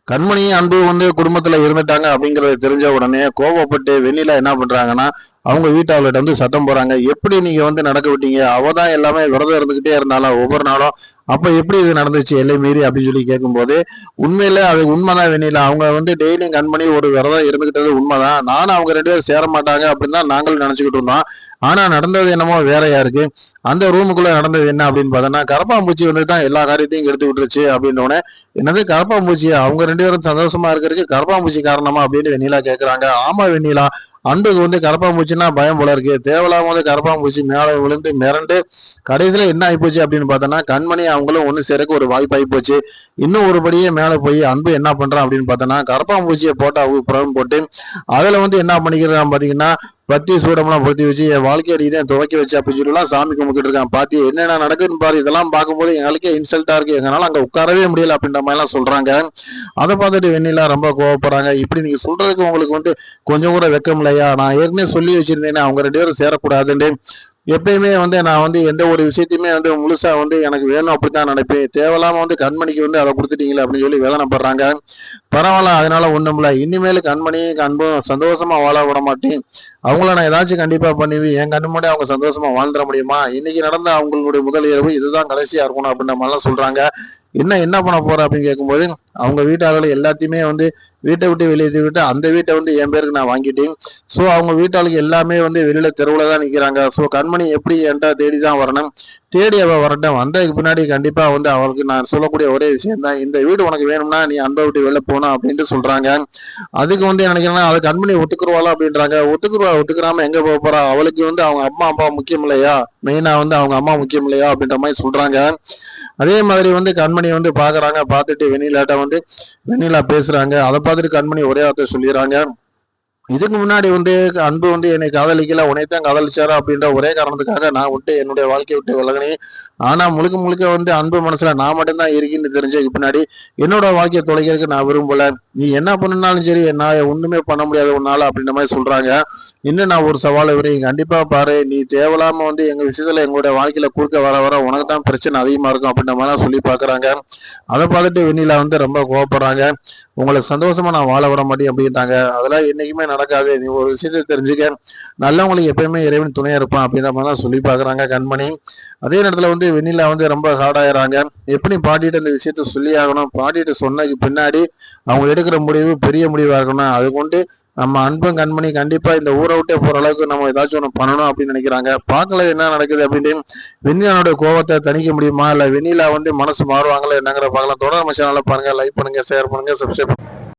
கண்மணியும் அன்பு குடும்பத்துல இருந்துட்டாங்க அப்படிங்கறது தெரிஞ்ச உடனே கோவப்பட்டு வெண்ணிலா என்ன பண்றாங்கன்னா அவங்க வீட்டாளர்கிட்ட சத்தம் போறாங்க. எப்படி நீங்க நடக்க விட்டீங்க? அவதான் எல்லாமே விரதம் இருந்துகிட்டே இருந்தாலும் ஒவ்வொரு நாளும். அப்ப எப்படி இது நடந்துச்சு எல்லை மீறி அப்படின்னு சொல்லி கேட்கும்போது, உண்மையில அது உண்மைதான் வெண்ணிலா. அவங்க டெய்லியும் கண்மணி ஒரு விரதம் இருந்துகிட்டது உண்மைதான். நானும் அவங்க 2 பேரும் சேர மாட்டாங்க அப்படின்னு தான் நாங்களும் நினைச்சுக்கிட்டு இருந்தோம். ஆனா நடந்தது என்னமோ வேறையா இருக்கு. அந்த ரூமுக்குள்ள நடந்தது என்ன அப்படின்னு பார்த்தோன்னா, கரப்பாம்பூச்சி தான் எல்லா காரியத்தையும் கெடுத்து விட்டுருச்சு அப்படின்னோடனே, என்னது கரப்பாம்பூச்சி? அவங்க 2 பேரும் சந்தோஷமா இருக்கிறதுக்கு கரப்பாம்பூச்சி காரணமா அப்படின்னு வெண்ணிலா கேட்கறாங்க. ஆமா வெண்ணிலா, அன்புக்கு கரப்பாம்பூச்சின்னா பயம் போல இருக்கு. தேவையில்லாம கரப்பாம்பூச்சி மேல விழுந்து மிரண்டு கடைசியில என்ன ஆயிப்போச்சு அப்படின்னு பார்த்தோன்னா, கண்மணி அவங்களும் ஒண்ணு சேரக்கு ஒரு வாய்ப்பு ஆகி போச்சு. இன்னும் ஒருபடியே மேல போய் அன்பு என்ன பண்றான் அப்படின்னு பார்த்தோன்னா, கரப்பாம்பூச்சியை போட்டா புறம் போட்டு அதுல என்ன பண்ணிக்கிறான் பாத்தீங்கன்னா, பத்தி சூடம்லாம் பொருத்தி வச்சு என் வாழ்க்கை அடிதான் துவக்கி வச்சு அப்படின்னு சொல்லலாம் சாமி கும்பிட்டு இருக்கான். பாத்தி என்னென்ன நடக்குதுன்னு பாரு. இதெல்லாம் பார்க்கும்போது எங்களுக்கே இன்சல்ட்டா இருக்கு. எங்களால அங்க உட்காரவே முடியல அப்படின்ற மாதிரி எல்லாம் சொல்றாங்க. அதை பார்த்துட்டு வெண்ணிலா ரொம்ப கோவப்படுறாங்க. இப்படி நீங்க சொல்றதுக்கு உங்களுக்கு கொஞ்சம் கூட வெக்கம் இல்லையா? நான் ஏற்கனவே சொல்லி வச்சிருந்தேன் அவங்க 2 பேரும் சேரக்கூடாதுன்னு. எப்பயுமே நான் எந்த ஒரு விஷயத்தையுமே முழுசா எனக்கு வேணும் அப்படித்தான் நினைப்பேன். தேவையில்லாம கண்மணிக்கு அதை கொடுத்துட்டீங்களே அப்படின்னு சொல்லி வேதனைப்படுறாங்க. பரவாயில்ல, அதனால ஒண்ணும் இல்ல. இனிமேல் கண்மணி அன்பும் சந்தோஷமா வாழ விட மாட்டேன். அவங்கள நான் ஏதாச்சும் கண்டிப்பா பண்ணுவேன். என் கண்ணு முன்னாடி அவங்க சந்தோஷமா வாழ்ந்துட முடியுமா? இன்னைக்கு நடந்த அவங்களுடைய முதல் இரவு இதுதான் கடைசியா இருக்கணும் அப்படின்ற மாதிரிலாம் சொல்றாங்க. என்ன பண்ண போற அப்படின்னு கேட்கும்போது, அவங்க வீட்டாளர்கள் எல்லாத்தையுமே வீட்டை விட்டு வெளியே விட்டு அந்த வீட்டை என் பேருக்கு நான் வாங்கிட்டேன். ஸோ அவங்க வீட்டாளுக்கு எல்லாமே வெளியில தெருவுல தான் நிற்கிறாங்க. ஸோ கண்மணி எப்படி என்கிட்ட தேடி தான் வரணும். தேடி அவ வரட்டும். வந்ததுக்கு பின்னாடி கண்டிப்பா அவளுக்கு நான் சொல்லக்கூடிய ஒரே விஷயம் தான், இந்த வீடு உனக்கு வேணும்னா நீ அன்பை விட்டு வெளில போகணும் அப்படின்ட்டு சொல்றாங்க. அதுக்கு நினைக்கிறேன்னா அது கண்மணி ஒத்துக்குருவாளா அப்படின்றாங்க. ஒத்துக்கிறாம எங்க போக போறா? அவளுக்கு அவங்க அம்மா அப்பா முக்கியம் இல்லையா? மெயினா அவங்க அம்மா முக்கியம் இல்லையா அப்படின்ற மாதிரி சொல்றாங்க. அதே மாதிரி கண்மணி பாக்குறாங்க. பார்த்துட்டு வெண்ணிலாட்ட வெண்ணிலா பேசுறாங்க. அதை பார்த்துட்டு கண்மணி ஒரே வார்த்தை சொல்லிடுறாங்க, இதுக்கு முன்னாடி அன்பு என்னை காதலிக்கல, உன்னைத்தான் காதலிச்சாரா அப்படின்ற ஒரே காரணத்துக்காக நான் என்னுடைய வாழ்க்கையை விட்டு விலகினேன். ஆனா முழுக்க முழுக்க அன்பு மனசுல நான் மட்டும்தான் இருக்கேன்னு தெரிஞ்சதுக்கு பின்னாடி என்னோட வாழ்க்கையை தொலைக்கிறதுக்கு நான் விரும்பல. நீ என்ன பண்ணாலும் சரி நான் ஒண்ணுமே பண்ண முடியாது உன்னால அப்படின்ற மாதிரி சொல்றாங்க. இன்னும் நான் ஒரு சவாலை விடுறேன், கண்டிப்பா பாரு. நீ தேவையில்லாம எங்க விஷயத்துல எங்களுடைய வாழ்க்கையில குறுக்க வர வர உனக்கு தான் பிரச்சனை அதிகமா இருக்கும் அப்படின்ற மாதிரி சொல்லி பாக்குறாங்க. அதை பார்த்துட்டு வெண்ணிலா ரொம்ப கோவப்படுறாங்க. உங்களை சந்தோஷமா நான் வாழ விட மாட்டேன் அப்படின்ட்டாங்க. அதெல்லாம் என்னைக்குமே நடக்காது. நீ ஒரு விஷயத்தை தெரிஞ்சுக்க, நல்லவங்களுக்கு எப்பயுமே இறைவன் துணையா இருப்பான் அப்படின்ற மாதிரி சொல்லி பாக்குறாங்க கண்மணி. அதே நேரத்துல வெண்ணிலா ரொம்ப ஹார்டாயிராங்க. எப்படி பாட்டிட்டு இந்த விஷயத்த சொல்லி ஆகணும். பாட்டிட்டு சொன்னதுக்கு பின்னாடி அவங்க எடுக்கிற முடிவு பெரிய முடிவா இருக்கணும். அது கொண்டு நம்ம அன்பும் கண்மணி கண்டிப்பா இந்த ஊரை விட்டே போற அளவுக்கு நம்ம ஏதாச்சும் ஒண்ணு பண்ணணும் அப்படின்னு நினைக்கிறாங்க. பார்க்கல என்ன நடக்குது அப்படின்னு. வெண்ணிலானோட கோவத்தை தணிக்க முடியுமா? இல்ல வெண்ணிலா மனசு மாறுவாங்களா என்னங்கிற பார்க்கலாம். தொடர் மச்சானால பாருங்க, லைக் பண்ணுங்க, ஷேர் பண்ணுங்க, சப்ஸ்கிரைப்